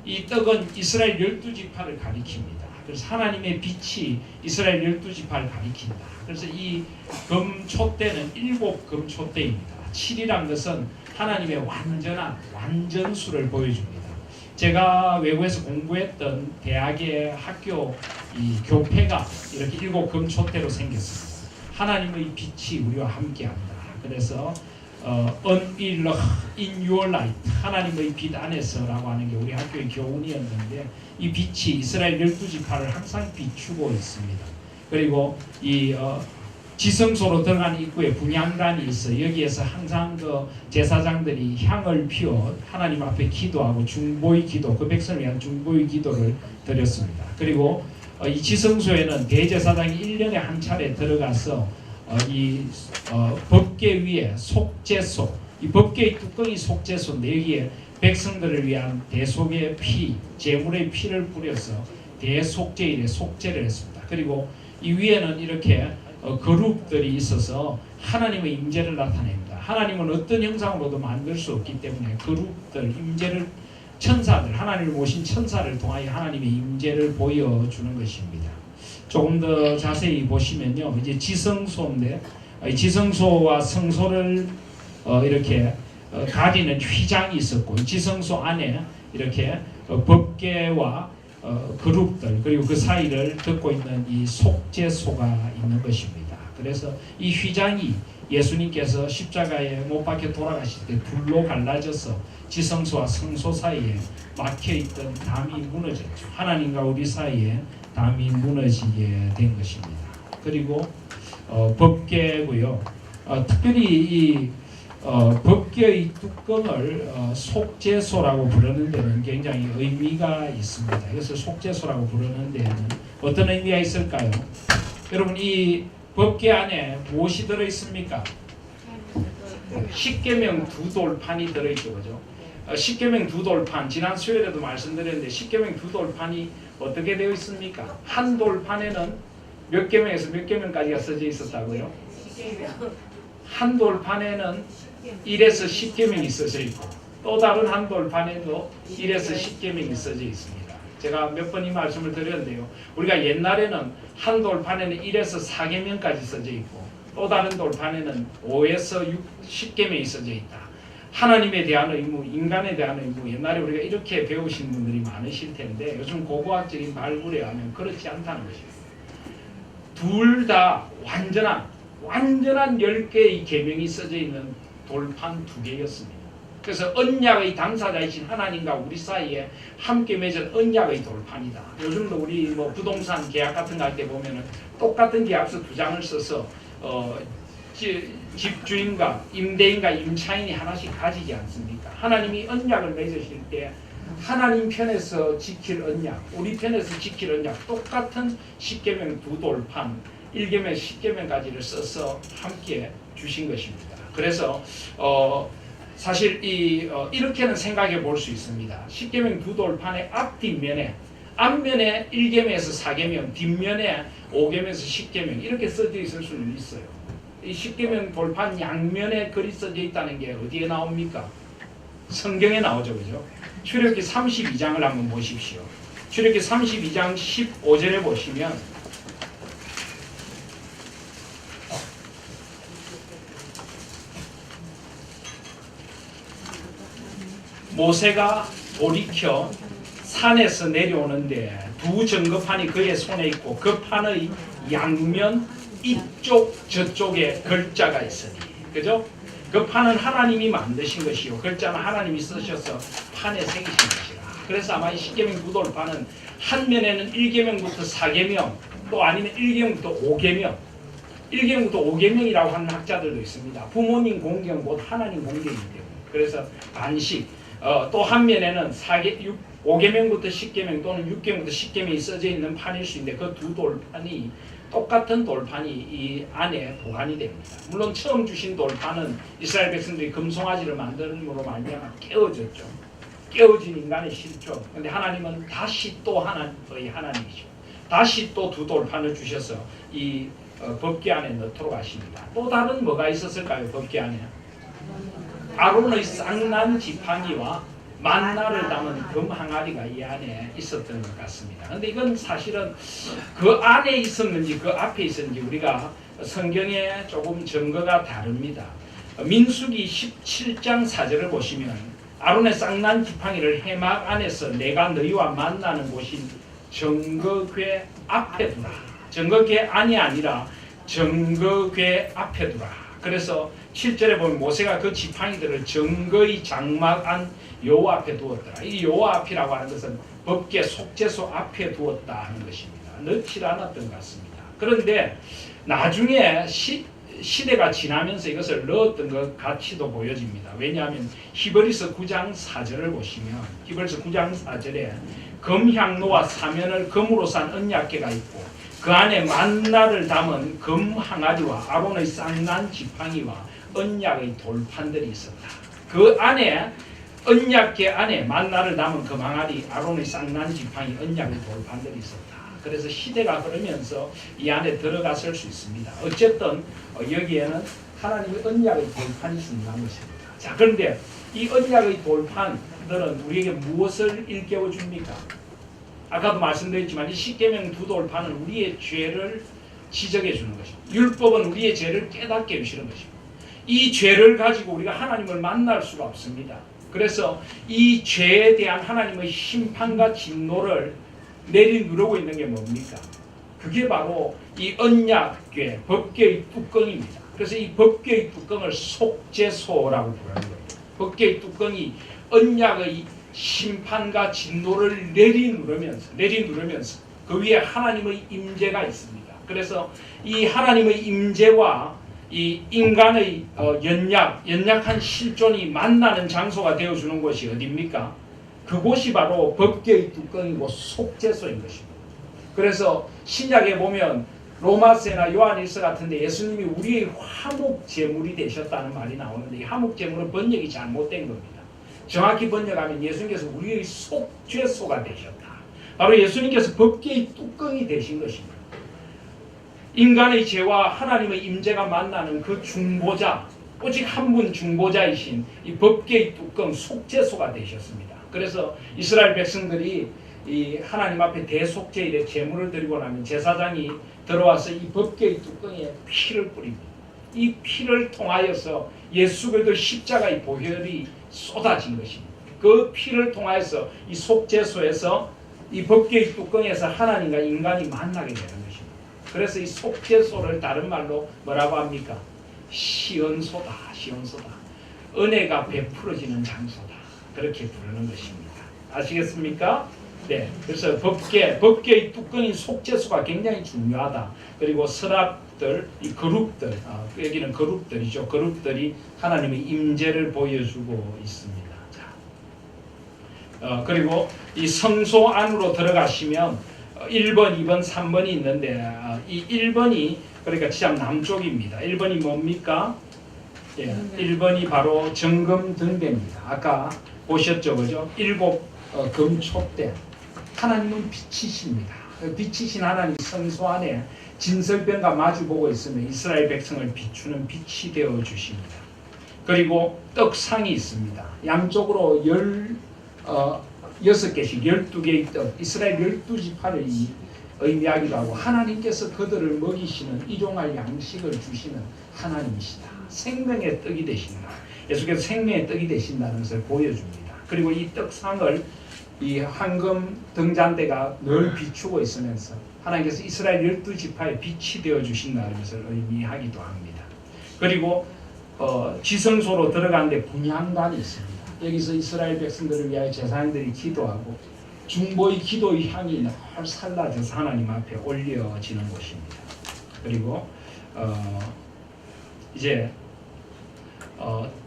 이 떡은 이스라엘 12지파를 가리킵니다. 그래서 하나님의 빛이 이스라엘 12지파를 가리킨다. 그래서 이 금촛대는 7금촛대입니다. 7이란 것은 하나님의 완전한 완전수를 보여줍니다. 제가 외국에서 공부했던 대학의 학교 이 교패가 이렇게 7금촛대로 생겼습니다. 하나님의 빛이 우리와 함께한다. 그래서 in your light, 하나님의 빛 안에서라고 하는 게 우리 학교의 교훈이었는데 이 빛이 이스라엘 12지파를 항상 비추고 있습니다. 그리고 이 지성소로 들어가는 입구에 분향단이 있어 여기에서 항상 그 제사장들이 향을 피워 하나님 앞에 기도하고 중보의 기도, 그 백성을 위한 중보의 기도를 드렸습니다. 그리고 이 지성소에는 대제사장이 1년에 한 차례 들어가서 이 법궤 위에 속죄소, 이 법궤의 뚜껑이 속죄소인데 여기에 백성들을 위한 대속의 피, 제물의 피를 뿌려서 대속죄일에 속죄를 했습니다. 그리고 이 위에는 이렇게 그룹들이 있어서 하나님의 임재를 나타냅니다. 하나님은 어떤 형상으로도 만들 수 없기 때문에 그룹들, 임재를 천사들, 하나님을 모신 천사를 통하여 하나님의 임재를 보여주는 것입니다. 조금 더 자세히 보시면요, 이제 지성소인데 지성소와 성소를 이렇게 가리는 휘장이 있었고 지성소 안에 이렇게 법궤와 그룹들 그리고 그 사이를 덮고 있는 이 속죄소가 있는 것입니다. 그래서 이 휘장이 예수님께서 십자가에 못 박혀 돌아가실 때 불로 갈라져서 지성소와 성소 사이에 막혀있던 담이 무너졌죠. 하나님과 우리 사이에 담이 무너지게 된 것입니다. 그리고 법궤고요. 특별히 이 법궤의 뚜껑을 속죄소라고 부르는 데는 굉장히 의미가 있습니다. 그래서 속죄소라고 부르는 데는 어떤 의미가 있을까요? 여러분 이 법궤 안에 무엇이 들어있습니까? 십계명 2돌판이 들어있죠. 그죠? 십계명 2돌판, 지난 수요일에도 말씀드렸는데 십계명 2돌판이 어떻게 되어 있습니까? 한 돌판에는 몇 계명에서 몇 계명까지가 써져 있었다고요? 한 돌판에는 1에서 10계명이 써져 있고 또 다른 한 돌판에도 1에서 10계명이 써져 있습니다. 제가 몇 번 이 말씀을 드렸는데요. 우리가 옛날에는 한 돌판에는 1에서 4계명까지 써져 있고 또 다른 돌판에는 5에서 10계명이 써져 있다. 하나님에 대한 의무, 인간에 대한 의무, 옛날에 우리가 이렇게 배우신 분들이 많으실 텐데 요즘 고고학적인 발굴에 하면 그렇지 않다는 것입니다. 둘 다 완전한 10개의 계명이 써져 있는 돌판 2개였습니다. 그래서 언약의 당사자이신 하나님과 우리 사이에 함께 맺은 언약의 돌판이다. 요즘도 우리 뭐 부동산 계약 같은 거 할 때 보면은 똑같은 계약서 2장을 써서 집주인과 임대인과 임차인이 하나씩 가지지 않습니까? 하나님이 언약을 맺으실 때 하나님 편에서 지킬 언약, 우리 편에서 지킬 언약 똑같은 10계명 2돌판 1계명 10계명까지를 써서 함께 주신 것입니다. 그래서 사실 이렇게는 생각해 볼 수 있습니다. 10계명 2돌판의 앞뒷면에 앞면에 1계명에서 4계명, 뒷면에 5계명에서 10계명 이렇게 써져 있을 수는 있어요. 이 10계명 돌판 양면에 글이 써져 있다는 게 어디에 나옵니까? 성경에 나오죠. 그죠? 출애굽기 32장을 한번 보십시오. 출애굽기 32장 15절에 보시면 모세가 돌이켜 산에서 내려오는데 두 증거판이 그의 손에 있고 그 판의 양면 이쪽 저쪽에 글자가 있으니, 그죠? 그 판은 하나님이 만드신 것이요 글자는 하나님이 쓰셔서 판에 새기신 것이라. 그래서 아마 이 십계명 두 돌판은 한 면에는 1계명부터 4계명, 또 아니면 1계명부터 5계명, 1계명부터 5계명이라고 하는 학자들도 있습니다. 부모님 공경 곧 하나님 공경이기 때문에. 그래서 반씩 또 한 면에는 5계명부터 10계명 또는 6계명부터 10계명이 써져 있는 판일 수 있는데 그 두 돌판이 똑같은 돌판이 이 안에 보관이 됩니다. 물론 처음 주신 돌판은 이스라엘 백성들이 금송아지를 만드는으로 말미암아 깨어졌죠. 깨어진 인간의 실존. 그런데 하나님은 다시 또 하나님의 하나님이죠. 다시 또 두 돌판을 주셔서 이 법궤 안에 넣도록 하십니다. 또 다른 뭐가 있었을까요? 법궤 안에 아론의 쌍난 지팡이와 만나를 담은 금 항아리가 이 안에 있었던 것 같습니다. 그런데 이건 사실은 그 안에 있었는지 그 앞에 있었는지 우리가 성경에 조금 증거가 다릅니다. 민수기 17장 4절을 보시면 아론의 쌍난 지팡이를 해막 안에서 내가 너희와 만나는 곳인 증거궤 앞에 두라. 증거궤 안이 아니라 증거궤 앞에 두라. 그래서 7절에 보면 모세가 그 지팡이들을 증거의 장막 안 여호와 앞에 두었더라. 이 여호와 앞이라고 하는 것은 법궤 속죄소 앞에 두었다 하는 것입니다. 넣지 않았던 것 같습니다. 그런데 나중에 시대가 지나면서 이것을 넣었던 것 같이도 보여집니다. 왜냐하면 히브리서 9장 4절을 보시면 히브리서 9장 4절에 금향로와 사면을 금으로 산 언약궤가 있고 그 안에 만나를 담은 금 항아리와 아론의 쌍난 지팡이와 언약의 돌판들이 있었다. 그 안에 언약궤 안에 만나를 담은 금 항아리, 아론의 쌍난 지팡이, 언약의 돌판들이 있었다. 그래서 시대가 흐르면서 이 안에 들어갔을 수 있습니다. 어쨌든 여기에는 하나님의 언약의 돌판이 있었다는 것입니다. 자, 그런데 이 언약의 돌판들은 우리에게 무엇을 일깨워 줍니까? 아까도 말씀드렸지만 이 십계명 두 돌판은 우리의 죄를 지적해 주는 것입니다. 율법은 우리의 죄를 깨닫게 해주시는 것입니다. 이 죄를 가지고 우리가 하나님을 만날 수가 없습니다. 그래서 이 죄에 대한 하나님의 심판과 진노를 내리누르고 있는 게 뭡니까? 그게 바로 이 언약궤, 법궤의 뚜껑입니다. 그래서 이 법궤의 뚜껑을 속죄소라고 부르는 거예요. 법궤의 뚜껑이 언약의 심판과 진노를 내리누르면서 그 위에 하나님의 임재가 있습니다. 그래서 이 하나님의 임재와 이 인간의 연약한 실존이 만나는 장소가 되어주는 곳이 어디입니까? 그곳이 바로 법궤의 뚜껑이고 속죄소인 것입니다. 그래서 신약에 보면 로마서나 요한일서 같은데 예수님이 우리의 화목 제물이 되셨다는 말이 나오는데 이 화목 제물은 번역이 잘못된 겁니다. 정확히 번역하면 예수님께서 우리의 속죄소가 되셨다. 바로 예수님께서 법궤의 뚜껑이 되신 것입니다. 인간의 죄와 하나님의 임재가 만나는 그 중보자, 오직 한 분 중보자이신 이 법궤의 뚜껑 속죄소가 되셨습니다. 그래서 이스라엘 백성들이 이 하나님 앞에 대속죄일에 제물을 드리고 나면 제사장이 들어와서 이 법궤의 뚜껑에 피를 뿌립니다. 이 피를 통하여서 예수 그리스도 십자가의 보혈이 쏟아진 것입니다. 그 피를 통하여서 이 속죄소에서 이 법궤의 뚜껑에서 하나님과 인간이 만나게 되는 것입니다. 그래서 이 속죄소를 다른 말로 뭐라고 합니까? 시온소다. 은혜가 베풀어지는 장소다. 그렇게 부르는 것입니다. 아시겠습니까? 네. 그래서 법궤의 뚜껑인 속죄소가 굉장히 중요하다. 그리고 서랍들, 이 그룹들, 여기는 그룹들이죠. 그룹들이 하나님의 임재를 보여주고 있습니다. 자, 그리고 이 성소 안으로 들어가시면 1번, 2번, 3번이 있는데 이 1번이 그러니까 지금 남쪽입니다. 1번이 뭡니까? 예, 1번이 바로 정금 등대입니다. 아까 보셨죠, 그죠? 7 금촉대. 하나님은 빛이십니다. 빛이신 하나님 성소 안에 진설병과 마주보고 있으면 이스라엘 백성을 비추는 빛이 되어 주십니다. 그리고 떡상이 있습니다. 양쪽으로 6개씩 12개의 떡, 이스라엘 12지파를 의미하기도 하고 하나님께서 그들을 먹이시는 일용할 양식을 주시는 하나님이시다. 생명의 떡이 되신다. 예수께서 생명의 떡이 되신다는 것을 보여줍니다. 그리고 이 떡상을 이 황금 등잔대가 늘 비추고 있으면서 하나님께서 이스라엘 12지파의 빛이 되어 주신다는 것을 의미하기도 합니다. 그리고 지성소로 들어가는데 분향단이 있습니다. 여기서 이스라엘 백성들을 위하여 제사장들이 기도하고 중보의 기도의 향이 늘 살라져서 하나님 앞에 올려지는 곳입니다. 그리고 이제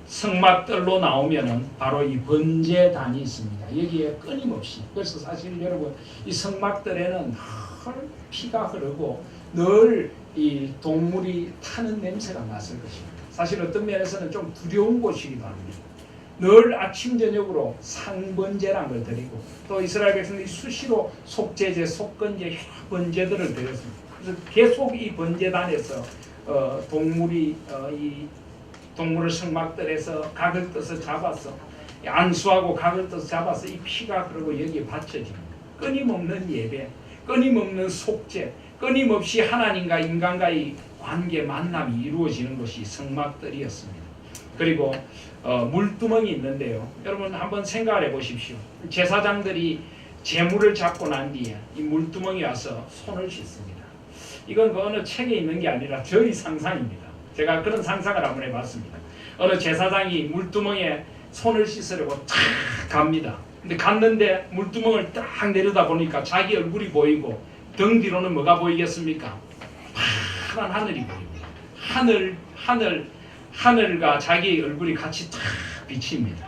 성막들로 나오면은 바로 이 번제단이 있습니다. 여기에 끊임없이, 그래서 사실 여러분 이 성막들에는 늘 피가 흐르고 늘 이 동물이 타는 냄새가 났을 것입니다. 사실 어떤 면에서는 좀 두려운 곳이기도 합니다. 늘 아침 저녁으로 상번제라는 걸 드리고 또 이스라엘 백성들이 수시로 속죄제, 속건제, 여러 번제들을 드렸습니다. 그래서 계속 이 번제단에서 동물이 이 동물을 성막들에서 각을 떠서 잡아서 안수하고 각을 떠서 잡아서 이 피가 흐르고 여기에 바쳐집니다. 끊임없는 예배, 끊임없는 속죄, 끊임없이 하나님과 인간과의 관계 만남이 이루어지는 것이 성막들이었습니다. 그리고 물두멍이 있는데요. 여러분 한번 생각을 해보십시오. 제사장들이 제물을 잡고 난 뒤에 이 물두멍이 와서 손을 씻습니다. 이건 그 어느 책에 있는 게 아니라 저희 상상입니다. 제가 그런 상상을 한번 해봤습니다. 어느 제사장이 물두멍에 손을 씻으려고 탁 갑니다. 근데 갔는데 물두멍을 딱 내려다 보니까 자기 얼굴이 보이고 등 뒤로는 뭐가 보이겠습니까? 파란 하늘이 보입니다. 하늘과 자기의 얼굴이 같이 탁 비칩니다.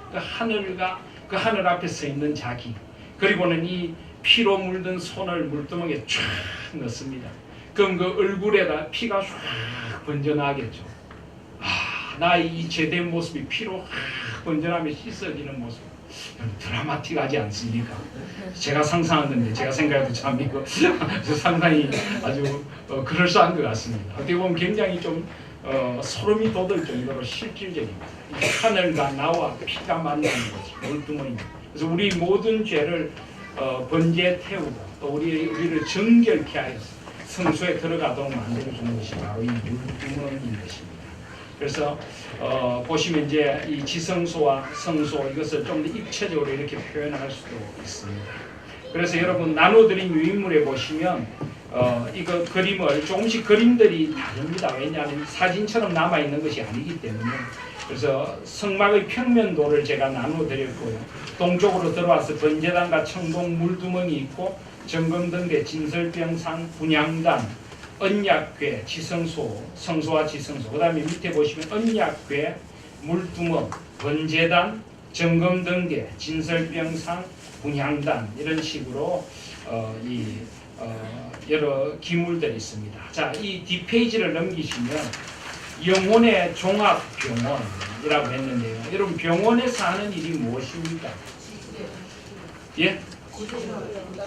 그 하늘 앞에 서 있는 자기, 그리고는 이 피로 물든 손을 물두멍에 쫙 넣습니다. 그럼 그 얼굴에다 피가 쫙 번져나겠죠. 나의 이 제된 모습이 피로 번져나며 씻어지는 모습, 드라마틱하지 않습니까? 제가 상상하는데 제가 생각해도 참 이거 상당히 아주 그럴싸한 것 같습니다. 어떻게 보면 굉장히 좀 소름이 돋을 정도로 실질적입니다. 하늘과 나와 피가 만나는 거지, 물두멍입니다. 그래서 우리 모든 죄를 번제에 태우고 또 우리를 정결케 하여서 성소에 들어가도록 만들어주는 것이 바로 이 물두멍인 것입니다. 그래서 보시면 이제 이 지성소와 성소 이것을 좀 더 입체적으로 이렇게 표현할 수도 있습니다. 그래서 여러분 나눠드린 유인물에 보시면 이거 그림을 조금씩 그림들이 다릅니다. 왜냐하면 사진처럼 남아있는 것이 아니기 때문에. 그래서 성막의 평면도를 제가 나눠드렸고요. 동쪽으로 들어와서 번제단과 청동 물두멍이 있고 점검등대, 진설병상, 분향단, 언약궤, 지성소, 성소와 지성소, 그 다음에 밑에 보시면 언약궤, 물두멍, 번제단, 점검등대, 진설병상, 분향단 이런 식으로 여러 기물들이 있습니다. 자, 이 뒷페이지를 넘기시면 영혼의 종합병원이라고 했는데요. 여러분 병원에서 하는 일이 무엇입니까? 예?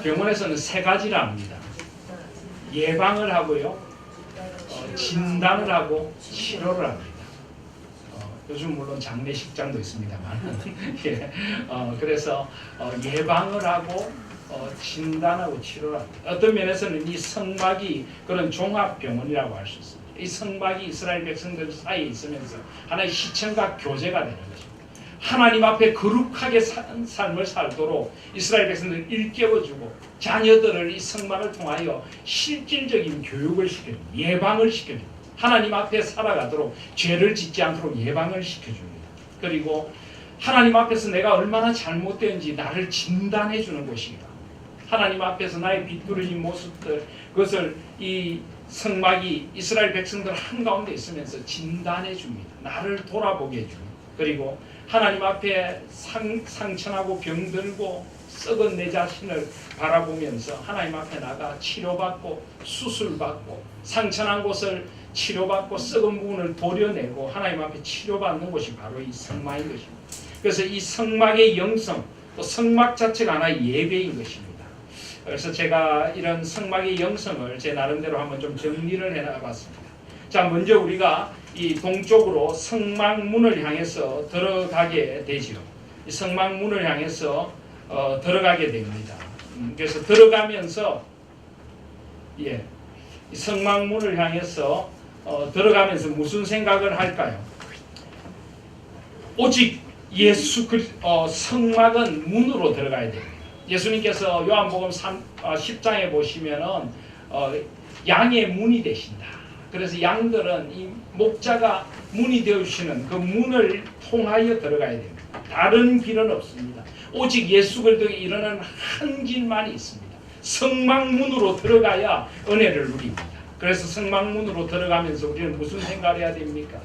병원에서는 세 가지를 합니다. 예방을 하고요, 진단을 하고 치료를 합니다. 요즘 물론 장례식장도 있습니다만 예, 그래서 예방을 하고 진단하고 치료를 합니다. 어떤 면에서는 이 성막이 그런 종합병원이라고 할 수 있습니다. 이 성막이 이스라엘 백성들 사이에 있으면서 하나의 시청과 교제가 되는 것입니다. 하나님 앞에 거룩하게 사는 삶을 살도록 이스라엘 백성들을 일깨워주고 자녀들을 이 성막을 통하여 실질적인 교육을 시켜줍니다. 예방을 시켜줍니다. 하나님 앞에 살아가도록 죄를 짓지 않도록 예방을 시켜줍니다. 그리고 하나님 앞에서 내가 얼마나 잘못되었는지 나를 진단해 주는 것입니다. 하나님 앞에서 나의 비뚤어진 모습들, 그것을 이 성막이 이스라엘 백성들 한가운데 있으면서 진단해 줍니다. 나를 돌아보게 해줍니다. 그리고 하나님 앞에 상처나고 병들고 썩은 내 자신을 바라보면서 하나님 앞에 나가 치료받고 수술받고 상처난 곳을 치료받고 썩은 부분을 도려내고 하나님 앞에 치료받는 것이 바로 이 성막인 것입니다. 그래서 이 성막의 영성, 또 성막 자체가 하나의 예배인 것입니다. 그래서 제가 이런 성막의 영성을 제 나름대로 한번 좀 정리를 해나갔습니다. 자, 먼저 우리가 이 동쪽으로 성막문을 향해서 들어가게 되죠. 이 성막문을 향해서 들어가게 됩니다. 그래서 들어가면서 이 성막문을 향해서 들어가면서 무슨 생각을 할까요? 오직 성막은 문으로 들어가야 됩니다. 예수님께서 요한복음 10장에 보시면은 양의 문이 되신다. 그래서 양들은 이 목자가 문이 되어주시는 그 문을 통하여 들어가야 됩니다. 다른 길은 없습니다. 오직 예수 그리스도에 이르는 한 길만이 있습니다. 성막문으로 들어가야 은혜를 누립니다. 그래서 성막문으로 들어가면서 우리는 무슨 생각을 해야 됩니까?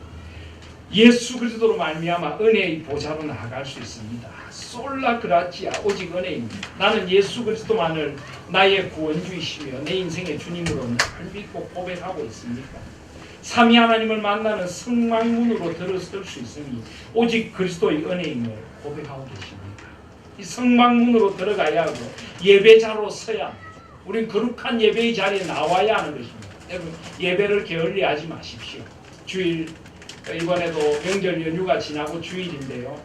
예수 그리스도로 말미암아 은혜의 보좌로 나아갈 수 있습니다. 솔라 그라치아, 오직 은혜입니다. 나는 예수 그리스도만을 나의 구원주이시며 내 인생의 주님으로 늘 믿고 고백하고 있습니까? 삼위 하나님을 만나는 성막문으로 들어설 수 있으니 오직 그리스도의 은혜임을 고백하고 계십니까? 이 성막문으로 들어가야 하고 예배자로 서야 합니다. 우린 거룩한 예배의 자리에 나와야 하는 것입니다. 여러분, 예배를 게을리하지 마십시오. 주일, 이번에도 명절 연휴가 지나고 주일인데요.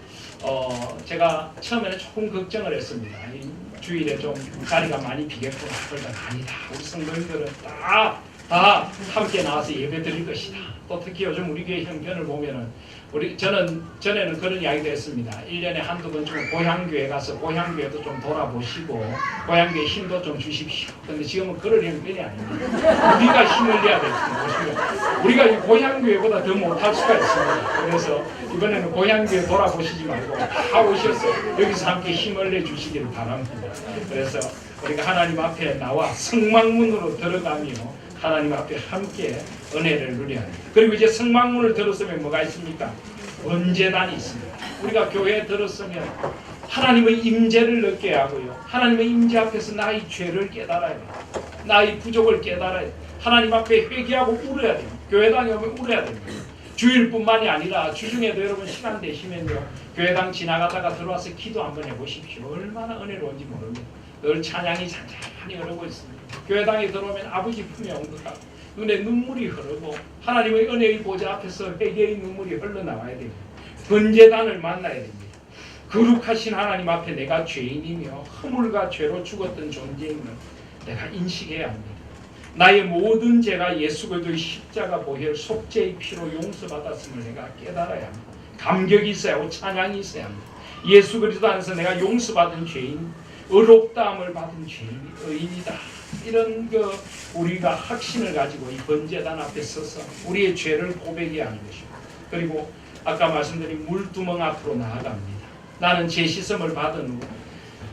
제가 처음에는 조금 걱정을 했습니다. 이 주일에 좀 자리가 많이 비겠구나. 그러다 아니다. 우리 성도님들은 다 함께 나와서 예배 드릴 것이다. 또 특히 요즘 우리 교회 형편을 보면은 저는 전에는 그런 이야기도 했습니다. 1년에 한두 번쯤 고향교회 가서 고향교회도 좀 돌아보시고 고향교회 힘도 좀 주십시오. 근데 지금은 그럴 형편이 아닙니다. 우리가 힘을 내야 될 것입니다. 우리가 이 고향교회보다 더 못할 수가 있습니다. 그래서 이번에는 고향교회 돌아보시지 말고 다 오셔서 여기서 함께 힘을 내주시기를 바랍니다. 그래서 우리가 하나님 앞에 나와 성막문으로 들어가며 하나님 앞에 함께 은혜를 누려야 합니다. 그리고 이제 성막문을 들었으면 뭐가 있습니까? 번제단이 있습니다. 우리가 교회에 들었으면 하나님의 임재를 느껴야 하고요. 하나님의 임재 앞에서 나의 죄를 깨달아야 됩니다. 나의 부족을 깨달아야 됩니다. 하나님 앞에 회개하고 울어야 됩니다. 교회당에 오면 울어야 됩니다. 주일뿐만이 아니라 주중에도 여러분 시간 되시면요. 교회당 지나가다가 들어와서 기도 한번 해보십시오. 얼마나 은혜로운지 모릅니다. 늘 찬양이 잔잔히 흐르고 있습니다. 교회당에 들어오면 아버지 품에 온 것 같고 눈에 눈물이 흐르고 하나님의 은혜의 보좌 앞에서 회개의 눈물이 흘러나와야 됩니다. 번제단을 만나야 됩니다. 거룩하신 하나님 앞에 내가 죄인이며 허물과 죄로 죽었던 존재임을 내가 인식해야 합니다. 나의 모든 죄가 예수 그리스도의 십자가 보혈 속죄의 피로 용서받았음을 내가 깨달아야 합니다. 감격이 있어야 하고 찬양이 있어야 합니다. 예수 그리스도 안에서 내가 용서받은 죄인, 의롭다함을 받은 죄인이 의인이다. 이런 우리가 확신을 가지고 이 번제단 앞에 서서 우리의 죄를 고백해야 하는 것입니다. 그리고 아까 말씀드린 물두멍 앞으로 나아갑니다. 나는 죄 씻음을 받은 후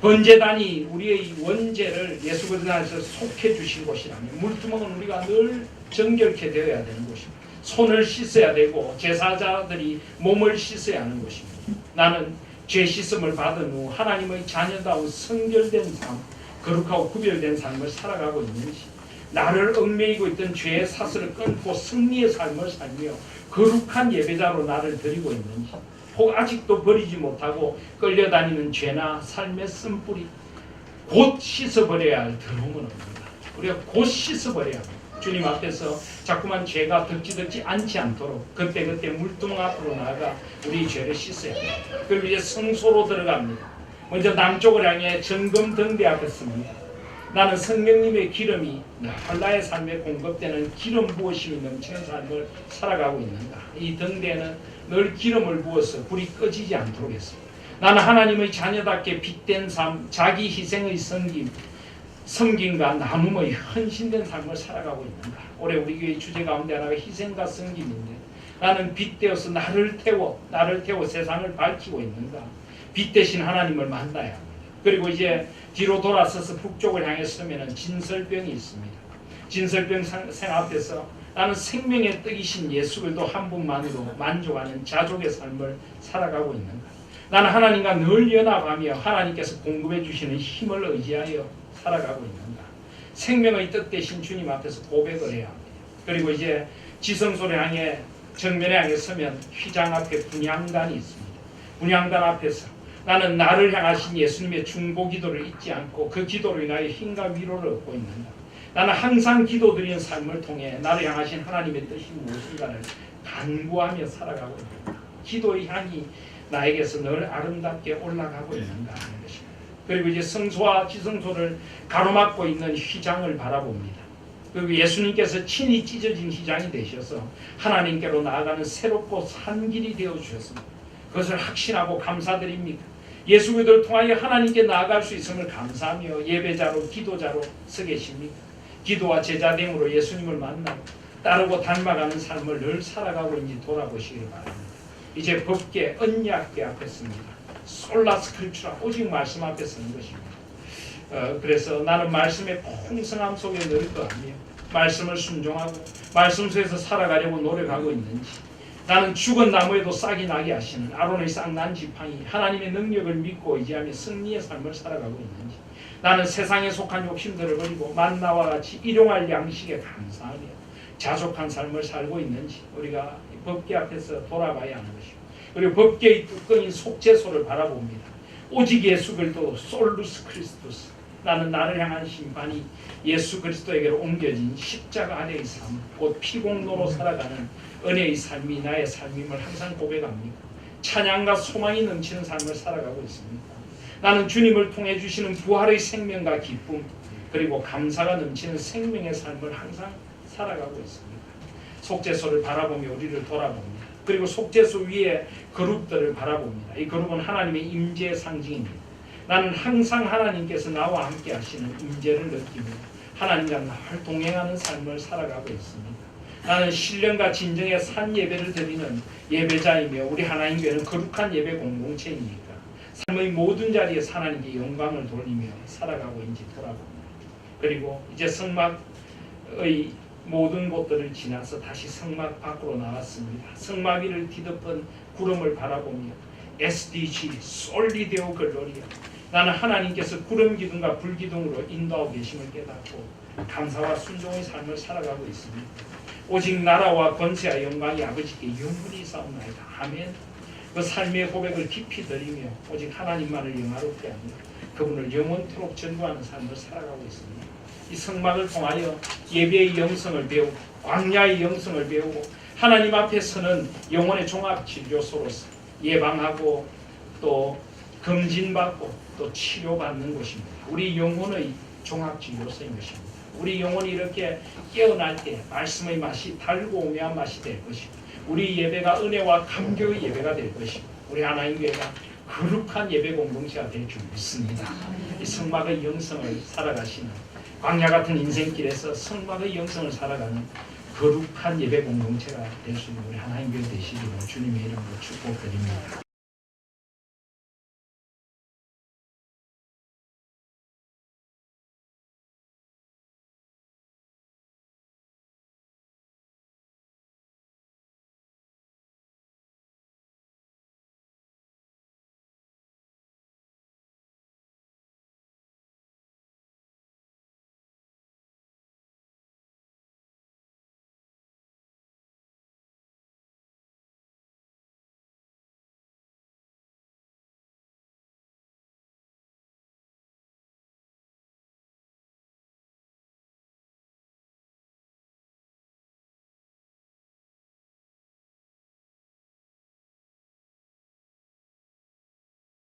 번제단이 우리의 원죄를 예수 그리스도 안에서 속해 주신 곳이라면 물두멍은 우리가 늘 정결케 되어야 되는 곳입니다. 손을 씻어야 되고 제사자들이 몸을 씻어야 하는 것입니다. 나는 죄 씻음을 받은 후 하나님의 자녀다운 성결된 삶, 거룩하고 구별된 삶을 살아가고 있는지, 나를 얽매이고 있던 죄의 사슬을 끊고 승리의 삶을 살며 거룩한 예배자로 나를 드리고 있는지, 혹 아직도 버리지 못하고 끌려다니는 죄나 삶의 쓴뿌리 곧 씻어버려야 할 더러움은 없는가. 우리가 곧 씻어버려야 합니다. 주님 앞에서 자꾸만 죄가 덕지덕지 않지 않도록 그때그때 물두멍 앞으로 나아가 우리 죄를 씻어야 합니다. 그리고 이제 성소로 들어갑니다. 먼저 남쪽을 향해 정금등대 앞에 섭니다. 나는 성령님의 기름이 나의 삶에 공급되는 기름 부으심이 넘치는 삶을 살아가고 있는가. 이 등대는 늘 기름을 부어서 불이 꺼지지 않도록 했습니다. 나는 하나님의 자녀답게 빛된 삶, 자기 희생의 섬김과 나눔의 헌신된 삶을 살아가고 있는가. 올해 우리 교회 주제 가운데 하나가 희생과 섬김인데, 나는 빛 되어서 나를 태워 세상을 밝히고 있는가. 빛 대신 하나님을 만나야 합니다. 그리고 이제 뒤로 돌아서서 북쪽을 향해 서면 진설병이 있습니다. 진설병 생 앞에서 나는 생명의 떡이신 예수 그리스도 한 분만으로 만족하는 자족의 삶을 살아가고 있는가. 나는 하나님과 늘 연합하며 하나님께서 공급해 주시는 힘을 의지하여 살아가고 있는가. 생명의 뜻 대신 주님 앞에서 고백을 해야 합니다. 그리고 이제 지성소를 향해 정면에 향해 서면 휘장 앞에 분향단이 있습니다. 분향단 앞에서 나는 나를 향하신 예수님의 중보 기도를 잊지 않고 그 기도로 인하여 힘과 위로를 얻고 있는가. 나는 항상 기도드리는 삶을 통해 나를 향하신 하나님의 뜻이 무엇인가를 간구하며 살아가고 있는가. 기도의 향이 나에게서 늘 아름답게 올라가고 있는가 하는 것입니다. 그리고 이제 성소와 지성소를 가로막고 있는 휘장을 바라봅니다. 그리고 예수님께서 친히 찢어진 휘장이 되셔서 하나님께로 나아가는 새롭고 산 길이 되어 주셨습니다. 그것을 확신하고 감사드립니다. 예수 그리스도를 통하여 하나님께 나아갈 수 있음을 감사하며 예배자로 기도자로 서 계십니다. 기도와 제자됨으로 예수님을 만나고 따르고 닮아가는 삶을 늘 살아가고 있는지 돌아보시길 바랍니다. 이제 법계 언약궤 앞에 씁니다. 솔라 스크립추라 오직 말씀 앞에 서는 것입니다. 그래서 나는 말씀의 풍성함 속에 늘 거하며 말씀을 순종하고 말씀 속에서 살아가려고 노력하고 있는지, 나는 죽은 나무에도 싹이 나게 하시는 아론의 싹난 지팡이 하나님의 능력을 믿고 의지하며 승리의 삶을 살아가고 있는지, 나는 세상에 속한 욕심들을 버리고 만나와 같이 일용할 양식에 감사하며 자족한 삶을 살고 있는지 우리가 법궤 앞에서 돌아봐야 하는 것입니다. 그리고 법궤의 뚜껑인 속죄소를 바라봅니다. 오직 예수 그리스도 솔루스 크리스토스, 나는 나를 향한 심판이 예수 그리스도에게로 옮겨진 십자가 안의 삶, 곧 피공로로 살아가는 은혜의 삶이 나의 삶임을 항상 고백합니다. 찬양과 소망이 넘치는 삶을 살아가고 있습니다. 나는 주님을 통해 주시는 부활의 생명과 기쁨, 그리고 감사가 넘치는 생명의 삶을 항상 살아가고 있습니다. 속죄소를 바라보며 우리를 돌아봅니다. 그리고 속죄소 위에 그룹들을 바라봅니다. 이 그룹은 하나님의 임재의 상징입니다. 나는 항상 하나님께서 나와 함께 하시는 임재를 느끼며 하나님과 늘 동행하는 삶을 살아가고 있습니다. 나는 신령과 진정의 산 예배를 드리는 예배자이며 우리 하나님 교회는 거룩한 예배 공동체이니까 삶의 모든 자리에서 하나님께 영광을 돌리며 살아가고 있는지 돌아봅니다. 그리고 이제 성막의 모든 곳들을 지나서 다시 성막 밖으로 나왔습니다. 성막 위를 뒤덮은 구름을 바라보며 SDG 솔리데오 글로리아, 나는 하나님께서 구름 기둥과 불 기둥으로 인도하고 계심을 깨닫고 감사와 순종의 삶을 살아가고 있습니다. 오직 나라와 권세와 영광이 아버지께 영원히 있사옵나이다. 아멘. 그 삶의 고백을 깊이 드리며 오직 하나님만을 영화롭게 하며 그분을 영원토록 전구하는 삶을 살아가고 있습니다. 이 성막을 통하여 예배의 영성을 배우고 광야의 영성을 배우고 하나님 앞에 서는 영혼의 종합진료소로서 예방하고 또 검진받고 또 치료받는 곳입니다. 우리 영혼의 종합진료소인 것입니다. 우리 영혼이 이렇게 깨어날 때 말씀의 맛이 달고 오묘한 맛이 될 것이고 우리 예배가 은혜와 감격의 예배가 될 것이고 우리 하나님 교회가 거룩한 예배 공동체가 될 줄 믿습니다. 이 성막의 영성을 살아가시는 광야 같은 인생길에서 성막의 영성을 살아가는 거룩한 예배 공동체가 될 수 있는 우리 하나님 교회 되시기를 주님의 이름으로 축복드립니다.